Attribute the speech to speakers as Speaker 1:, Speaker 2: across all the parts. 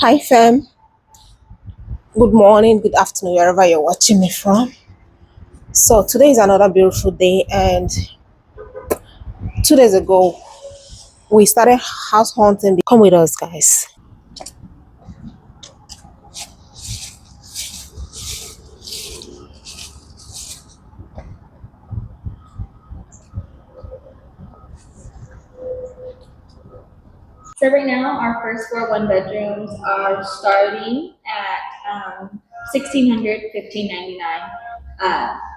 Speaker 1: Hi fam, good morning, good afternoon, wherever you're watching me from. So today is another beautiful day, and 2 days ago we started house hunting. Come with us, guys.
Speaker 2: So right now, our first floor one bedrooms are starting at 1600,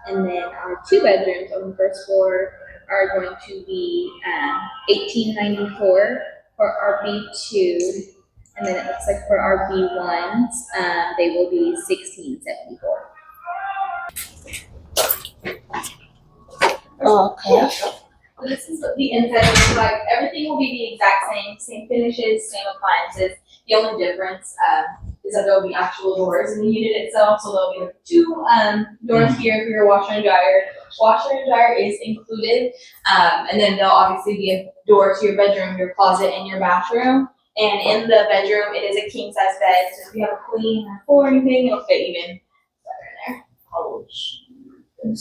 Speaker 2: and then our two bedrooms on the first floor are going to be 1894 for RB2, and then it looks like for RB1s, they will be 1674.
Speaker 1: Okay.
Speaker 2: So this is what the inside looks like. Everything will be the exact same finishes, same appliances. The only difference is that there will be actual doors in the unit itself. So there'll be two doors here for your washer and dryer. Washer and dryer is included, and then there'll obviously be a door to your bedroom, your closet, and your bathroom. And in the bedroom, it is a king size bed. So if you have a queen or anything, it'll fit even better in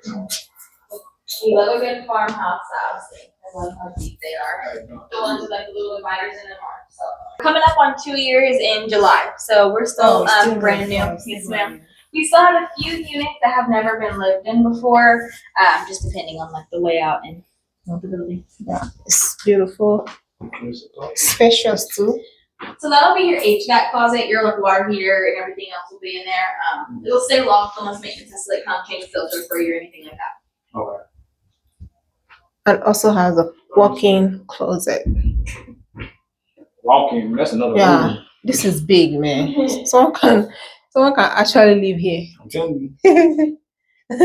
Speaker 2: there. We love a good farmhouse style thing. I love how deep they are. The ones with like the little dividers in them are. So coming up on 2 years in July. So we're still, brand new. Yes, ma'am. We still have a few units that have never been lived in before, just depending on like the layout and the building.
Speaker 1: Yeah, it's beautiful, spacious too.
Speaker 2: So that'll be your HVAC closet, your like water heater, and everything else will be in there. It'll stay locked unless maintenance has to like come change filter for you or anything like that.
Speaker 3: Okay.
Speaker 1: And also has a walk-in closet.
Speaker 3: Walking, that's another
Speaker 1: Yeah,
Speaker 3: room.
Speaker 1: this is big, man. Someone can actually live here.
Speaker 3: I'm telling you,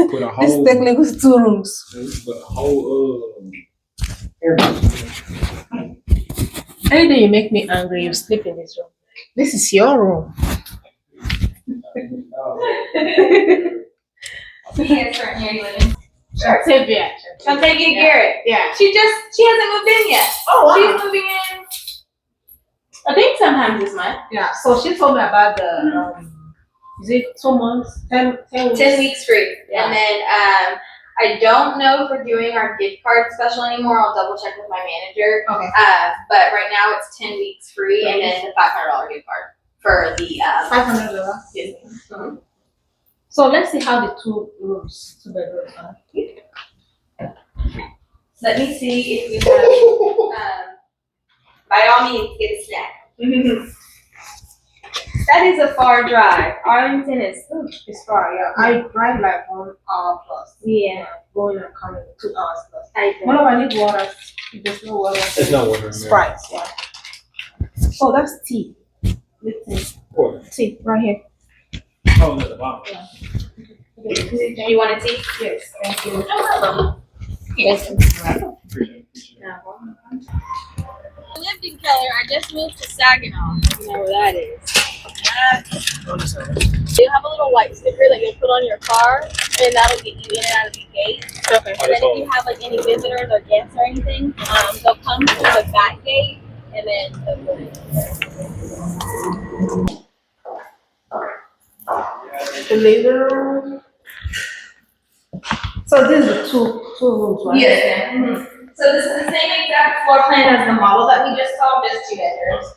Speaker 3: put a
Speaker 1: This
Speaker 3: whole,
Speaker 1: technically is 2 rooms.
Speaker 3: put a whole,
Speaker 1: Any day you make me angry, you sleep in this room. This is your room.
Speaker 2: Yes, currently are you living?
Speaker 1: Sure.
Speaker 2: I'm taking Garrett.
Speaker 1: Yeah.
Speaker 2: She hasn't moved in yet.
Speaker 1: Oh,
Speaker 2: She's moving in, I think sometime this month.
Speaker 1: Yeah. So she told me about the is it 2 months? 10 weeks?
Speaker 2: 10 weeks free.
Speaker 1: Yeah.
Speaker 2: And then I don't know if we're doing our gift card special anymore. I'll double check with my manager.
Speaker 1: Okay.
Speaker 2: But right now it's 10 weeks free and then the $500 gift card for the
Speaker 1: $500.
Speaker 2: Disney.
Speaker 1: Mhm. So let's see how the 2 bedrooms are.
Speaker 2: Let me see if we have. By all means, get a snack. That is a far drive. Arlington is.
Speaker 1: It's far, yeah. I drive like 1 hour plus.
Speaker 2: Yeah.
Speaker 1: Going and coming 2 hours plus.
Speaker 2: I
Speaker 1: One of I need water. If there's no water.
Speaker 3: there's no water in there.
Speaker 1: Sprite, yeah. Oh, that's tea. Listen.
Speaker 3: What?
Speaker 1: Tea, right here.
Speaker 3: Oh, at the bottom.
Speaker 2: You want to tea?
Speaker 1: Yes, thank you.
Speaker 2: No problem. Yes.
Speaker 3: Appreciate it.
Speaker 2: I lived in Keller. I just moved to Saginaw. You know where that is. You have a little white sticker that you'll put on your car, and that'll get you in and out of the gate.
Speaker 1: Okay.
Speaker 2: And then if you have like any visitors or guests or anything, they'll come through the back gate, and then they'll go in.
Speaker 1: The living room. So these are two rooms, right?
Speaker 2: Yes, ma'am. So this is the same exact floor plan as the model that we just saw, just 2 bedrooms.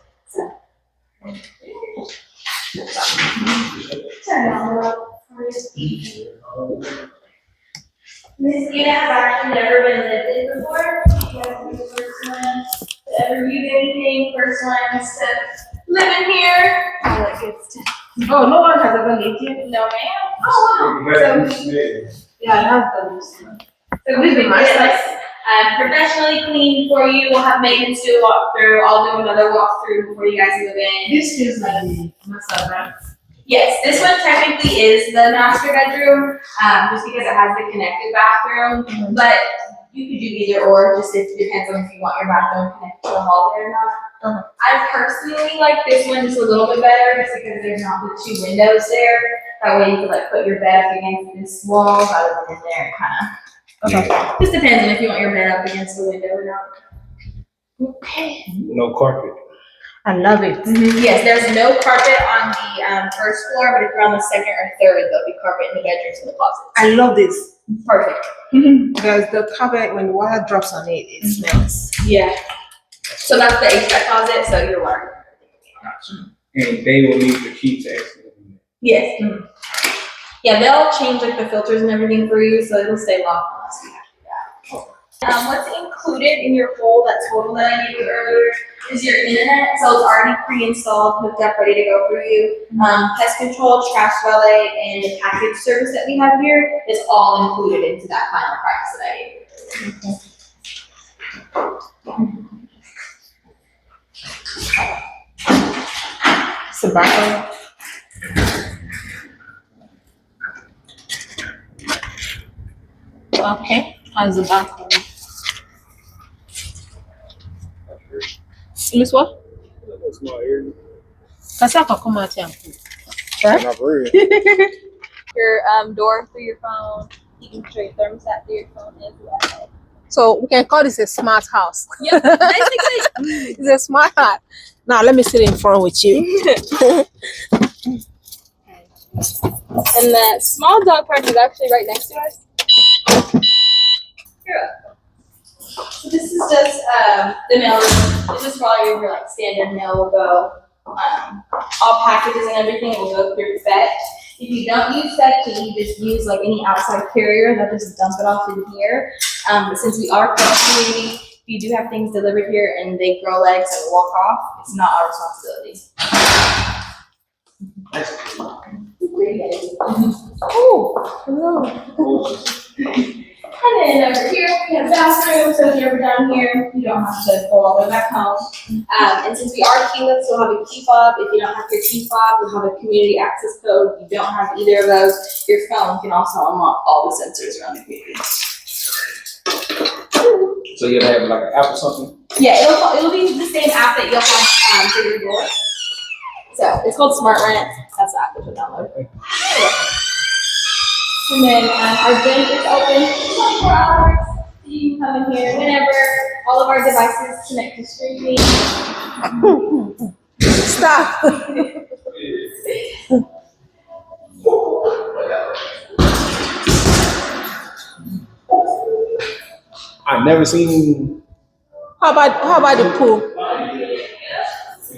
Speaker 2: This unit has actually never been lived in before. You guys are the first one to ever use anything, first ones to live in here. All that good stuff.
Speaker 1: Oh, no one has ever lived here?
Speaker 2: No, ma'am. Oh, wow. So,
Speaker 1: Yeah, I have the loose one.
Speaker 2: so we can get like professionally cleaned for you. We'll have maintenance do a walkthrough. I'll do another walkthrough before you guys move in.
Speaker 1: This feels like the master bath.
Speaker 2: Yes, this one technically is the master bedroom, just because it has the connected bathroom. But you could do either or, just it depends on if you want your bathroom connected to the hallway or not. I personally like this one just a little bit better, just because there's not the 2 windows there. That way you could like put your bed up against this wall rather than in there, kind of.
Speaker 1: Okay.
Speaker 2: Just depends on if you want your bed up against the window or not.
Speaker 1: Okay.
Speaker 3: No carpet.
Speaker 1: I love it.
Speaker 2: Yes, there's no carpet on the first floor, but if you're on the second or third, there'll be carpet in the bedrooms and the closets.
Speaker 1: I love this.
Speaker 2: Perfect.
Speaker 1: Because the carpet, when the water drops on it, it smells.
Speaker 2: Yeah. So that's the HVAC closet, so you're learning.
Speaker 3: And they will need the key to exit.
Speaker 2: Yes. Yeah, they'll change like the filters and everything for you, so it'll stay locked unless you have to do that. What's included in your whole, that total that I gave you earlier, is your internet. So it's already pre-installed, hooked up, ready to go for you. Pest control, trash valet, and the package service that we have here is all included into that final price that I gave you.
Speaker 1: It's a background. Okay, how's the background? Miss what?
Speaker 3: That's my area.
Speaker 1: Kasi ako kumati ang food.
Speaker 3: Not for real.
Speaker 2: Your door through your phone. You can control your thermostat through your phone as well.
Speaker 1: So we can call this a smart house.
Speaker 2: Yep, basically.
Speaker 1: It's a smart house. Now let me sit in front with you.
Speaker 2: And that small dog park is actually right next to us. You're welcome. So this is just the mail room. This is probably your like standard mail will go. All packages and everything will go through FET. If you don't use FET, you just use like any outside carrier that just dump it off in here. But since we are a community, if you do have things delivered here and they grow legs and walk off, it's not our responsibility.
Speaker 1: Oh, hello.
Speaker 2: And then over here, we have a bathroom, so if you're ever down here, you don't have to go all the way back home. And since we are keyless, we'll have a key fob. If you don't have your key fob, we'll have a community access code. If you don't have either of those, your phone can also unlock all the sensors around the community.
Speaker 3: So you'll have like an app or something?
Speaker 2: Yeah, it'll be the same app that you'll have for your door. So it's called Smart Rent. That's the app that you'll download. And then our gym is open 24 hours. So you can come in here whenever. All of our devices connect to streaming.
Speaker 1: Stop.
Speaker 3: I've never seen.
Speaker 1: How about the pool?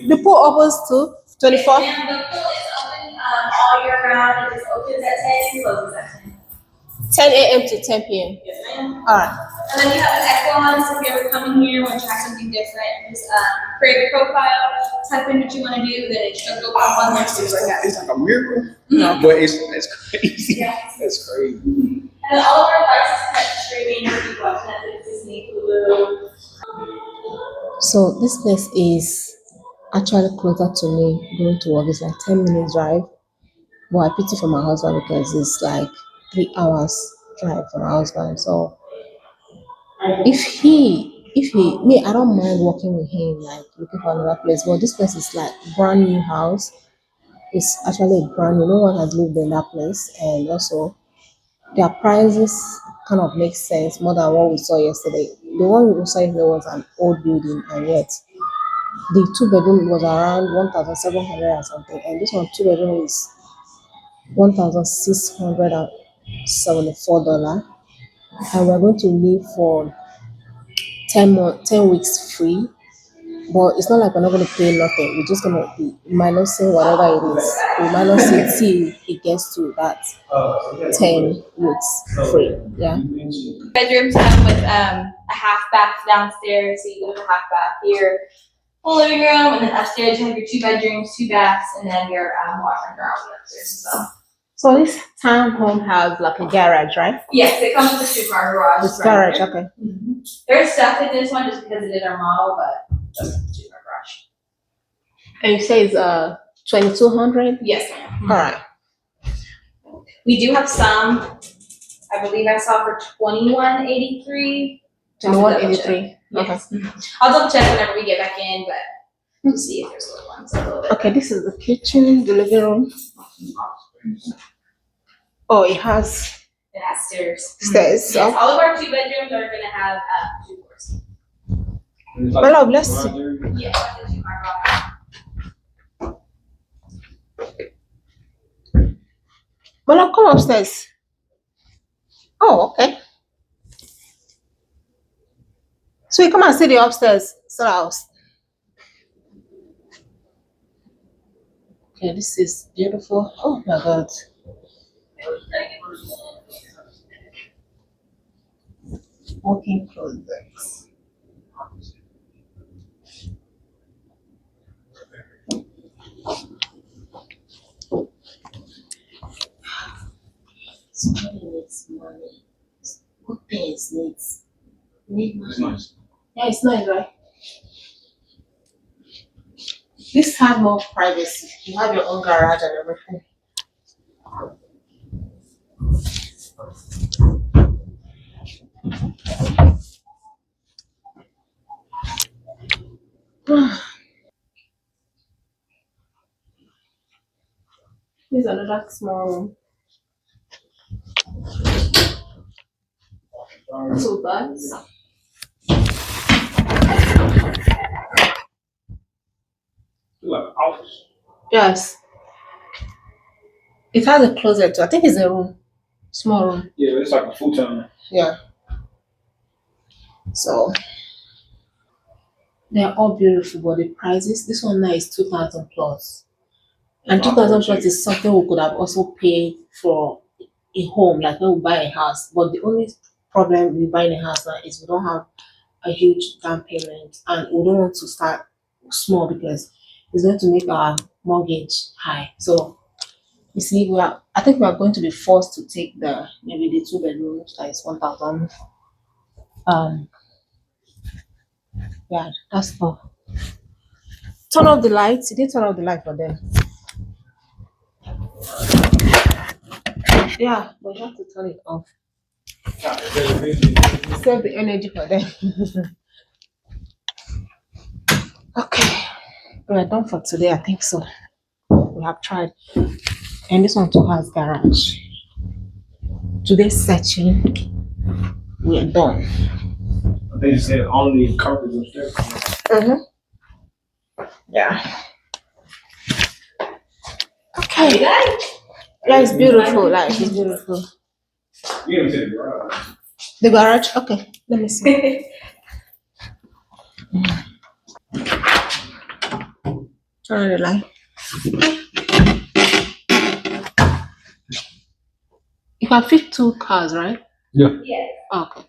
Speaker 1: The pool opens to 24?
Speaker 2: And the pool is open all year round. It just opens at 10 and closes at 10.
Speaker 1: 10 a.m. to 10 p.m.
Speaker 2: Yes, ma'am.
Speaker 1: All right.
Speaker 2: And then you have an echo on, so if you ever come in here and want to try something different, just create a profile, type in what you want to do, then it should go pop on there. So it's like
Speaker 3: It's like a miracle.
Speaker 1: No.
Speaker 3: But it's crazy.
Speaker 2: Yeah.
Speaker 3: That's crazy.
Speaker 2: And then all of our devices connect to streaming. You can watch Netflix, Disney, Hulu.
Speaker 1: So this place is actually closer to me going to work. It's like 10 minutes drive. But I pity for my husband because it's like 3 hours drive for my husband. So if me, I don't mind working with him, like looking for another place. But this place is like brand new house. It's actually a brand new. No one has lived in that place, and also their prices kind of make sense more than what we saw yesterday. The one we saw yesterday was an old building, and yet the 2 bedroom was around 1,700 or something, and this one 2 bedroom is $1,674, and we're going to live for 10 weeks free. But it's not like we're not going to pay nothing. We're just going to be minusing whatever it is. We minus it till it gets to that 10 weeks free. Yeah.
Speaker 2: Bedrooms come with a half bath downstairs, so you have a half bath here. Full living room, and then upstairs you have your 2 bedrooms, 2 baths, and then your washer and dryer upstairs as well.
Speaker 1: So this townhome has like a garage, right?
Speaker 2: Yes, it comes with a super garage.
Speaker 1: It's garage, okay.
Speaker 2: Mm-hmm. There's stuff in this one just because it is our model, but that's the super garage.
Speaker 1: And you say it's 2,200?
Speaker 2: Yes, ma'am.
Speaker 1: All right.
Speaker 2: We do have some. I believe I saw for $21.83.
Speaker 1: 2183.
Speaker 2: Yes. I'll double check whenever we get back in, but we'll see if there's little ones a little bit.
Speaker 1: Okay, this is the kitchen, the living room. Oh, it has
Speaker 2: It has stairs.
Speaker 1: stairs.
Speaker 2: Yes,
Speaker 1: So,
Speaker 2: all of our 2 bedrooms are going to have 2 doors.
Speaker 3: And it's
Speaker 1: My love, let's see.
Speaker 3: laundry.
Speaker 2: Yeah, that's a 2-car garage.
Speaker 1: But now come upstairs. Oh, okay. So you come and see the upstairs house. Okay, this is beautiful. Oh my god. Walking closets. Somebody needs money. Good things need
Speaker 3: It's
Speaker 1: money.
Speaker 3: nice.
Speaker 1: Yeah, it's nice, right? This has more privacy. You have your own garage and everything. This is another small room. Two beds.
Speaker 3: Like an office.
Speaker 1: Yes. It has a closet too. I think it's a room. Small room.
Speaker 3: Yeah, it's like a futon.
Speaker 1: Yeah. So they're all beautiful, but the prices, this one now is 2,000 plus. And 2,000 plus is something we could have also paid for a home, like when we buy a house. But the only problem with buying a house now is we don't have a huge down payment and we don't want to start small because it's going to make our mortgage high. So you see, I think we are going to be forced to take maybe the 2 bedrooms that is 1,000. Yeah, that's all. Turn off the lights. You did turn off the light for them. Yeah, but you have to turn it off. Save the energy for them. Okay, we're done for today. I think so. We have tried, and this one too has garage. Today's searching, we're done.
Speaker 3: They said only carpets upstairs.
Speaker 1: Yeah. Okay.
Speaker 2: Right?
Speaker 1: Yeah, it's beautiful. Like it's beautiful.
Speaker 3: You didn't say the garage.
Speaker 1: The garage. Okay, let me see. Turn on the light. You can fit 2 cars, right?
Speaker 3: Yeah.
Speaker 2: Yes.
Speaker 1: Okay.